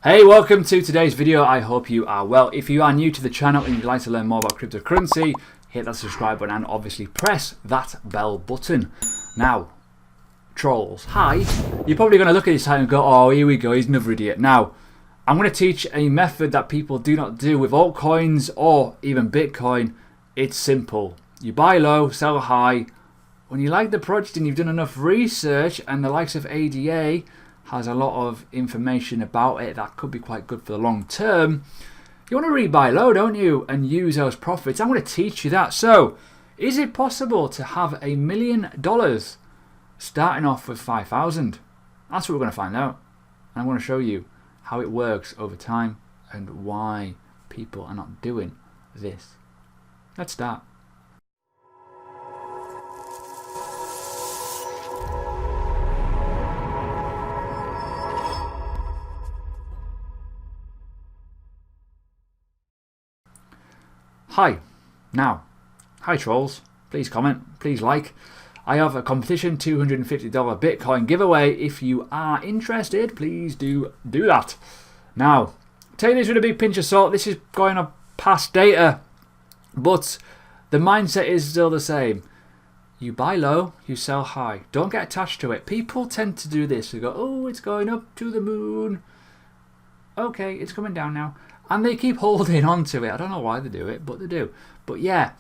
Hey, welcome to today's video. I hope you are well. If you are new to the channel and you'd like to learn more about cryptocurrency, hit that subscribe button and obviously press that bell button. Now, trolls, hi. You're probably going to look at this and go, oh, here we go, he's another idiot. Now, I'm going to teach a method that people do not do with altcoins or even Bitcoin. It's simple. You buy low, sell high. When you like the project and you've done enough research and the likes of ADA has a lot of information about it that could be quite good for the long term, you want to rebuy low, don't you, and use those profits. I'm going to teach you that. So, is it possible to have $1 million starting off with 5,000? That's what we're going to find out. And I'm going to show you how it works over time and why people are not doing this. Let's start. Hi. Now, hi trolls. Please comment, please like. I have a competition $250 Bitcoin giveaway. If you are interested, please do that. Now, take this with a big pinch of salt. This is going on past data, but the mindset is still the same. You buy low, you sell high. Don't get attached to it. People tend to do this. They go, oh, it's going up to the moon. Okay, it's coming down now. And they keep holding on to it. I don't know why they do it, but they do. But yeah,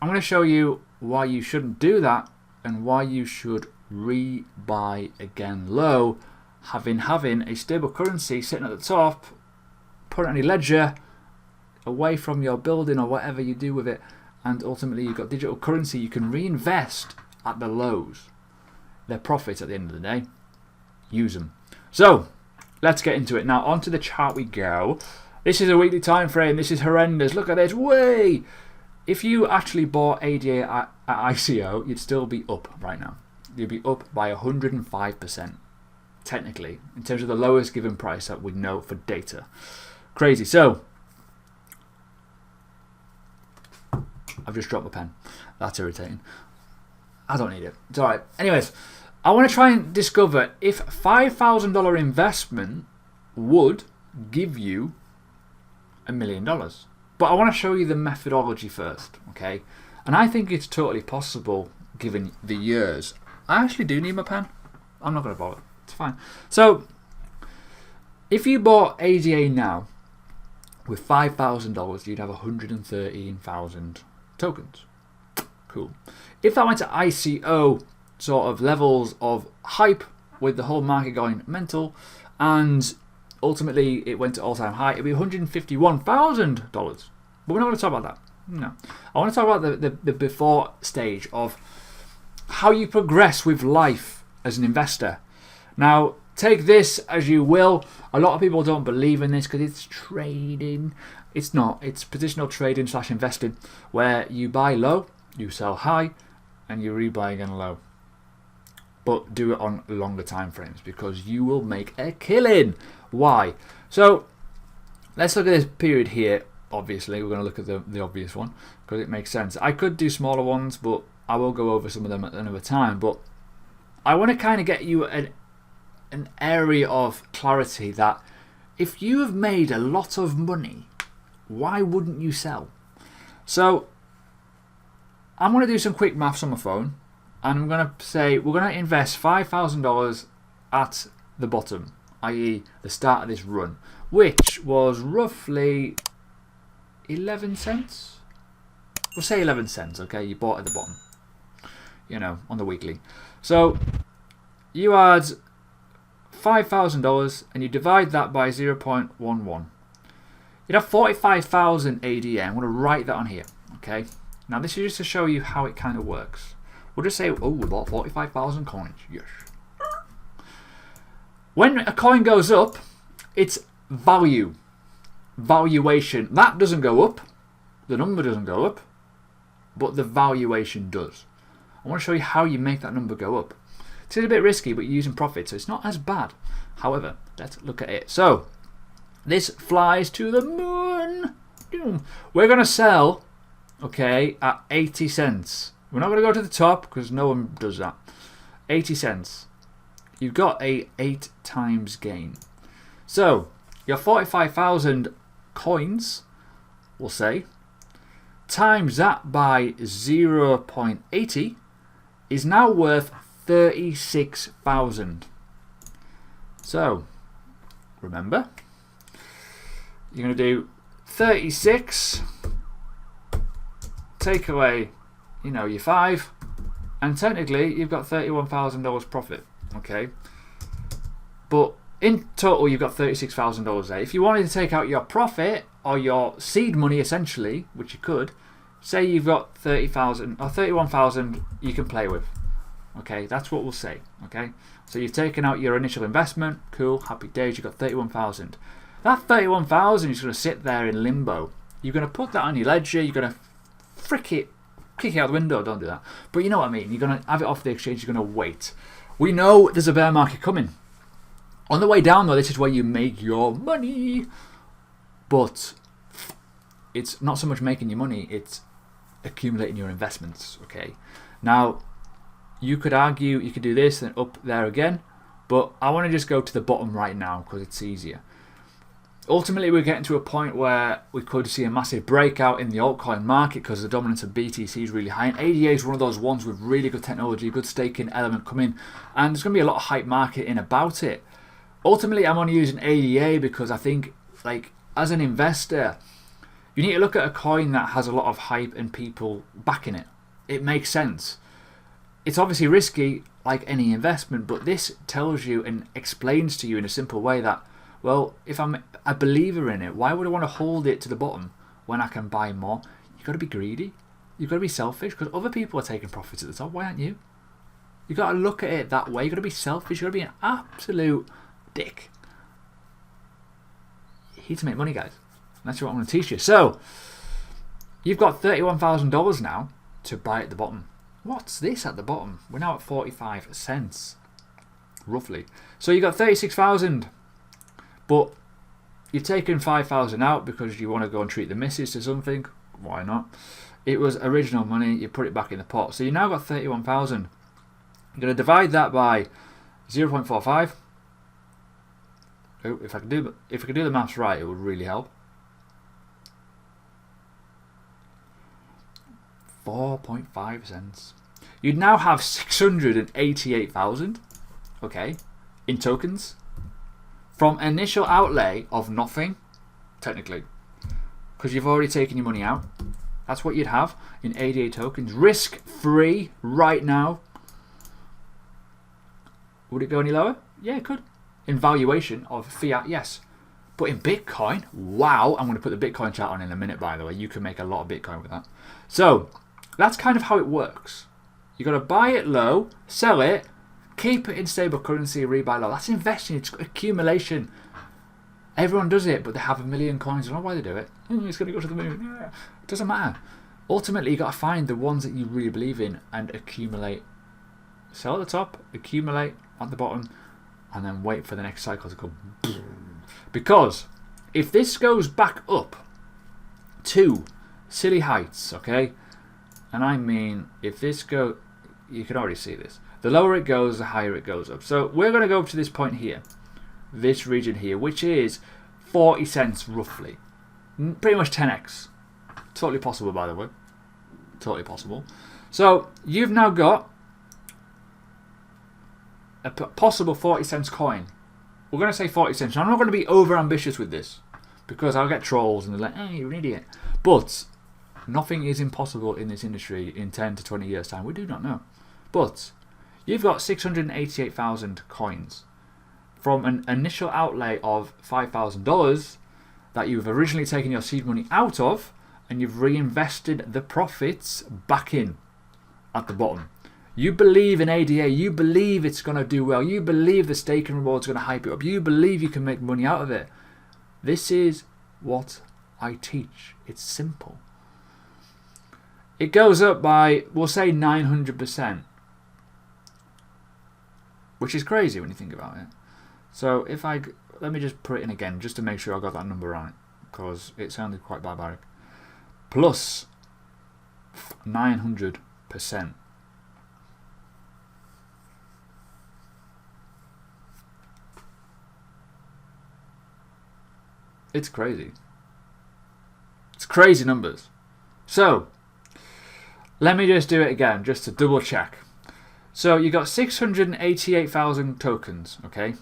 I'm going to show you why you shouldn't do that and why you should rebuy again low, having a stable currency sitting at the top, put it on your ledger, away from your building or whatever you do with it, and ultimately you've got digital currency you can reinvest at the lows. They're profits at the end of the day. Use them. So, let's get into it. Now, onto the chart we go. This is a weekly time frame. This is horrendous. Look at this. Way! If you actually bought ADA at ICO, you'd still be up right now. You'd be up by 105%, technically, in terms of the lowest given price that we know for data. Crazy. So, I've just dropped the pen. That's irritating. I don't need it. It's alright. Anyways, I want to try and discover if $5,000 investment would give you $1 million. But I want to show you the methodology first, okay? And I think it's totally possible given the years. I actually do need my pen. I'm not going to bother. It's fine. So, if you bought ADA now with $5,000, you'd have 113,000 tokens. Cool. If that went to ICO sort of levels of hype with the whole market going mental and ultimately it went to all-time high, it'd be $151,000. But we're not going to talk about that. No. I want to talk about the before stage of how you progress with life as an investor. Now, take this as you will. A lot of people don't believe in this because it's trading. It's not. It's positional trading / investing where you buy low, you sell high, and you rebuy again low. But do it on longer time frames because you will make a killing. Why? So let's look at this period here. Obviously, we're going to look at the obvious one because it makes sense. I could do smaller ones, but I will go over some of them at another time. But I want to kind of get you an area of clarity that if you have made a lot of money, why wouldn't you sell? So I'm going to do some quick maths on my phone. And I'm going to say we're going to invest $5,000 at the bottom, i.e. the start of this run, which was roughly 11 cents. We'll say 11 cents, okay? You bought at the bottom, you know, on the weekly. So you add $5,000 and you divide that by 0.11. You'd have 45,000 ADA. I'm going to write that on here, okay? Now this is just to show you how it kind of works. We'll just say, oh, we bought 45,000 coins. Yes. When a coin goes up, it's value. Valuation. That doesn't go up. The number doesn't go up. But the valuation does. I want to show you how you make that number go up. It's a bit risky, but you're using profit, so it's not as bad. However, let's look at it. So, this flies to the moon. We're going to sell, okay, at 80 cents. We're not going to go to the top because no one does that. 80 cents. You've got a 8 times gain. So your 45,000 coins, we'll say, times that by 0.80 is now worth 36,000. So, remember, you're going to do 36, take away, your 5, and technically you've got $31,000 profit. Okay, but in total you've got $36,000 there. If you wanted to take out your profit or your seed money, essentially, which you could, say you've got 30,000 or 31,000 you can play with. Okay, that's what we'll say. Okay, so you've taken out your initial investment. Cool, happy days. You've got 31,000. That 31,000 is going to sit there in limbo. You're going to put that on your ledger. You're going to kick it out the window. Don't do that. But you know what I mean. You're going to have it off the exchange. You're going to wait. We know there's a bear market coming. On the way down, though, this is where you make your money. But it's not so much making your money. It's accumulating your investments. Okay. Now, you could argue you could do this and up there again, but I want to just go to the bottom right now because it's easier. Ultimately, we're getting to a point where we could see a massive breakout in the altcoin market because the dominance of BTC is really high. And ADA is one of those ones with really good technology, good staking element coming, and there's going to be a lot of hype marketing about it. Ultimately, I'm only using ADA because I think, as an investor, you need to look at a coin that has a lot of hype and people backing it. It makes sense. It's obviously risky, like any investment, but this tells you and explains to you in a simple way that, well, if I'm a believer in it, why would I want to hold it to the bottom when I can buy more? You've got to be greedy. You've got to be selfish because other people are taking profits at the top. Why aren't you? You've got to look at it that way. You've got to be selfish. You've got to be an absolute dick. You're here to make money, guys. That's what I'm going to teach you. So, you've got $31,000 now to buy at the bottom. What's this at the bottom? We're now at 45 cents, roughly. So you got 36,000, but you've taken 5,000 out because you want to go and treat the missus to something. Why not? It was original money. You put it back in the pot. So you now got 31,000. You're going to divide that by 0.45. Oh, if I could do the maths right, it would really help. 4.5 cents. You'd now have 688,000, okay, in tokens from initial outlay of nothing, technically, because you've already taken your money out. That's what you'd have in 88 tokens, risk-free right now. Would it go any lower? Yeah, it could. In valuation of fiat, yes. But in Bitcoin, wow, I'm going to put the Bitcoin chart on in a minute, by the way. You can make a lot of Bitcoin with that. So, that's kind of how it works. You've got to buy it low, sell it, keep it in stable currency, rebuy low. That's investing, it's accumulation. Everyone does it, but they have 1 million coins. I don't know why they do it. It's going to go to the moon. Yeah. It doesn't matter. Ultimately, you've got to find the ones that you really believe in and accumulate. Sell at the top, accumulate at the bottom, and then wait for the next cycle to go boom. Because if this goes back up to silly heights, okay, and I mean if this goes, you can already see this, the lower it goes the higher it goes up. So we're going to go up to this point here, this region here, which is 40 cents roughly, pretty much 10x. Totally possible, by the way, totally possible. So you've now got a possible 40 cents coin. We're going to say 40 cents. I'm not going to be over ambitious with this because I'll get trolls and they're like, hey, you're an idiot. But nothing is impossible in this industry in 10 to 20 years time. We do not know. But you've got 688,000 coins from an initial outlay of $5,000 that you've originally taken your seed money out of, and you've reinvested the profits back in at the bottom. You believe in ADA, you believe it's going to do well, you believe the staking reward's going to hype it up, you believe you can make money out of it. This is what I teach. It's simple. It goes up by, we'll say 900%, which is crazy when you think about it. So if let me just put it in again just to make sure I got that number right, because it sounded quite barbaric. Plus 900%. It's crazy. It's crazy numbers. So, let me just do it again, just to double check. So, you got 688,000 tokens, okay?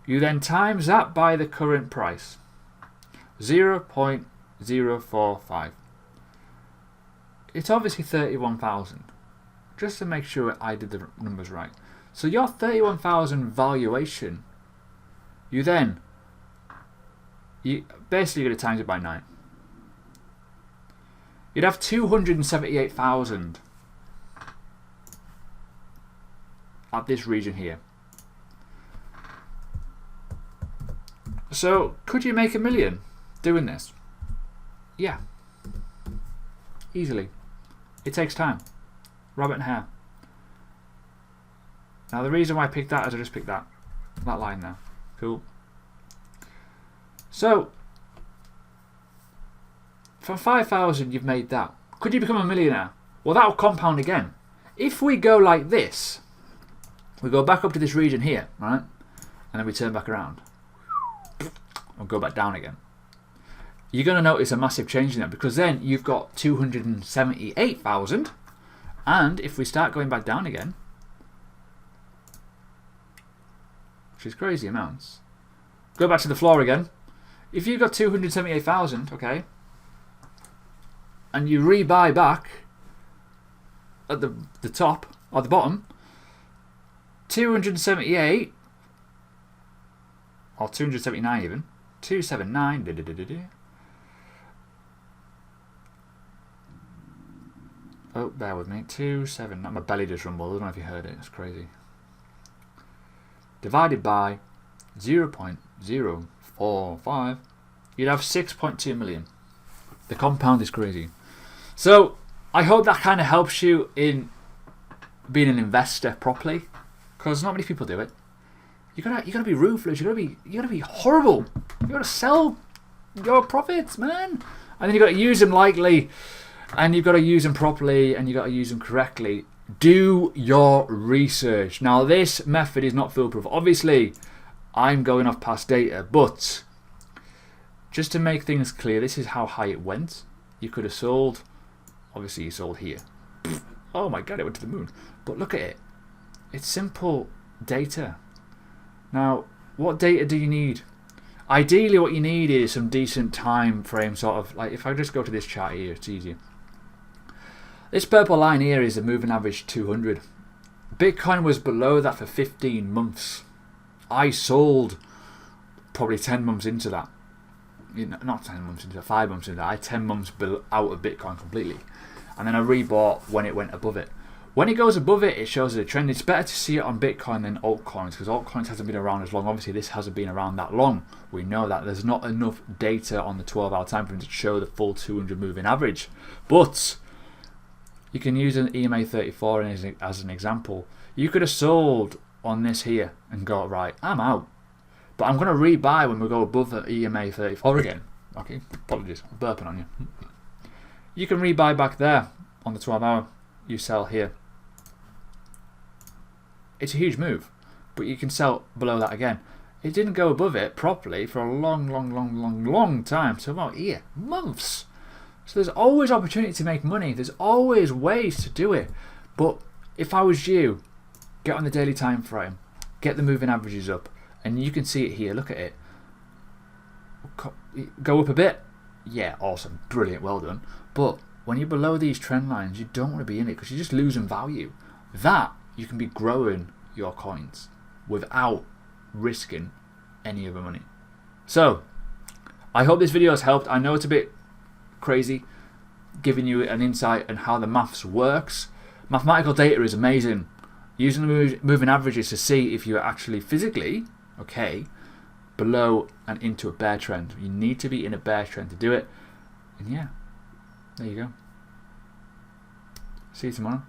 You then times that by the current price. 0.045. It's obviously 31,000. Just to make sure I did the numbers right. So your 31,000 valuation, you basically going to times it by 9. You'd have 278,000 at this region here. So could you make $1 million doing this? Yeah, easily. It takes time. Rabbit and hare. Now the reason why I picked that is I just picked that line there. Cool. So from 5,000 you've made that. Could you become a millionaire? Well, that will compound again. If we go like this, we go back up to this region here, right? And then we turn back around. Or go back down again. You're going to notice a massive change in that, because then you've got 278,000, and if we start going back down again, which is crazy amounts, go back to the floor again. If you've got 278,000, okay, and you rebuy back at the top or the bottom, 278 or 279 even, 279. Oh, bear with me. 279. My belly just rumbled. I don't know if you heard it. It's crazy. Divided by 0.045, you'd have 6.2 million. The compound is crazy. So I hope that kind of helps you in being an investor properly, because not many people do it. You gotta be ruthless. You gotta be horrible. You gotta sell your profits, man. And then you gotta use them lightly. And you've got to use them properly, and you've got to use them correctly. Do your research. Now, this method is not foolproof. Obviously, I'm going off past data, but just to make things clear, this is how high it went. You could have sold, obviously you sold here. Oh my God, it went to the moon. But look at it. It's simple data. Now, what data do you need? Ideally, what you need is some decent time frame, sort of, like if I just go to this chart here, it's easier. This purple line here is the moving average 200. Bitcoin was below that for 15 months. I sold probably 10 months into that. Not 10 months into that, 5 months into that. I had 10 months out of Bitcoin completely. And then I rebought when it went above it. When it goes above it, it shows a trend. It's better to see it on Bitcoin than altcoins, because altcoins hasn't been around as long. Obviously, this hasn't been around that long. We know that there's not enough data on the 12-hour time frame to show the full 200 moving average. But you can use an EMA 34 as an example. You could have sold on this here and go, right, I'm out. But I'm going to rebuy when we go above the EMA 34 again. Okay, apologies, I'm burping on you. You can rebuy back there on the 12-hour. You sell here. It's a huge move, but you can sell below that again. It didn't go above it properly for a long time. So about months. So there's always opportunity to make money. There's always ways to do it. But if I was you, get on the daily time frame, get the moving averages up, and you can see it here. Look at it. Go up a bit. Yeah, awesome, brilliant, well done. But when you're below these trend lines, you don't want to be in it, because you're just losing value. That you can be growing your coins without risking any of the money. So I hope this video has helped. I know it's a bit crazy, giving you an insight on how the maths works. Mathematical data is amazing. Using the moving averages to see if you're actually physically below and into a bear trend. You need to be in a bear trend to do it. And yeah, there you go. See you tomorrow.